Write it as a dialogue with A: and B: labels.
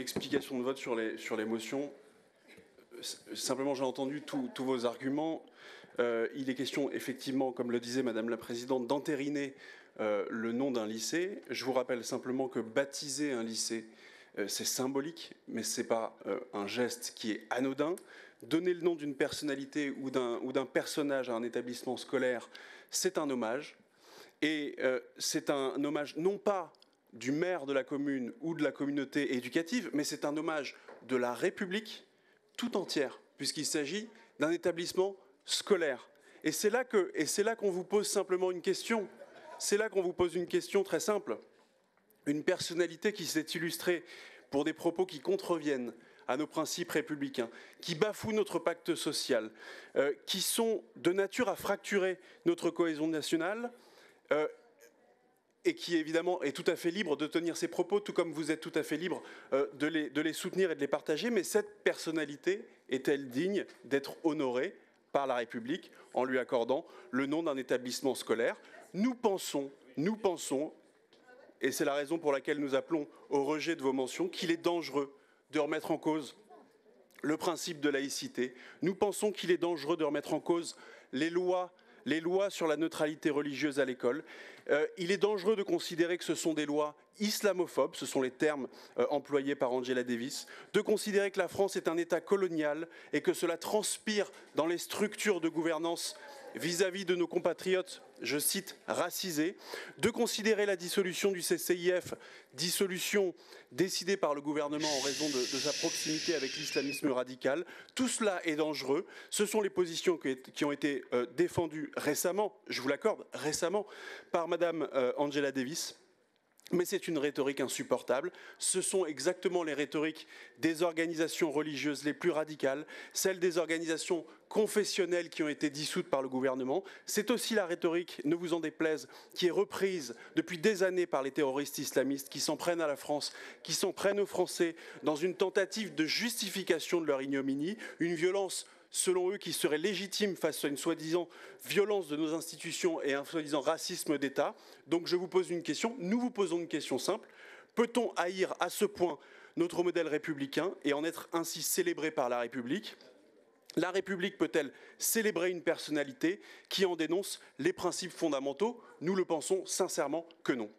A: explication de vote sur les motions. Simplement, j'ai entendu tous vos arguments. Il est question, effectivement, comme le disait Madame la Présidente, d'entériner le nom d'un lycée. Je vous rappelle simplement que baptiser un lycée, c'est symbolique, mais ce n'est pas un geste qui est anodin. Donner le nom d'une personnalité ou d'un personnage à un établissement scolaire, c'est un hommage. Et c'est un hommage non pas du maire de la commune ou de la communauté éducative, mais c'est un hommage de la République tout entière, puisqu'il s'agit d'un établissement scolaire. Et c'est là qu'on vous pose simplement une question. C'est là qu'on vous pose une question très simple. Une personnalité qui s'est illustrée pour des propos qui contreviennent à nos principes républicains, qui bafouent notre pacte social, qui sont de nature à fracturer notre cohésion nationale, et qui évidemment est tout à fait libre de tenir ses propos, tout comme vous êtes tout à fait libre de les soutenir et de les partager, mais cette personnalité est-elle digne d'être honorée par la République en lui accordant le nom d'un établissement scolaire? Nous pensons, et c'est la raison pour laquelle nous appelons au rejet de vos mentions, qu'il est dangereux de remettre en cause le principe de laïcité. Nous pensons qu'il est dangereux de remettre en cause les lois sur la neutralité religieuse à l'école. Il est dangereux de considérer que ce sont des lois islamophobes, ce sont les termes employés par Angela Davis, de considérer que la France est un État colonial et que cela transpire dans les structures de gouvernance vis-à-vis de nos compatriotes, je cite, racisés, de considérer la dissolution du CCIF, dissolution décidée par le gouvernement en raison de sa proximité avec l'islamisme radical. Tout cela est dangereux. Ce sont les positions qui ont été défendues récemment, je vous l'accorde, récemment, par Madame Angela Davis. Mais c'est une rhétorique insupportable. Ce sont exactement les rhétoriques des organisations religieuses les plus radicales, celles des organisations confessionnelles qui ont été dissoutes par le gouvernement. C'est aussi la rhétorique, ne vous en déplaise, qui est reprise depuis des années par les terroristes islamistes qui s'en prennent à la France, qui s'en prennent aux Français dans une tentative de justification de leur ignominie, une violence selon eux, qui serait légitime face à une soi-disant violence de nos institutions et un soi-disant racisme d'État. Donc je vous pose une question, nous vous posons une question simple. Peut-on haïr à ce point notre modèle républicain et en être ainsi célébré par la République ? La République peut-elle célébrer une personnalité qui en dénonce les principes fondamentaux? Nous le pensons sincèrement que non.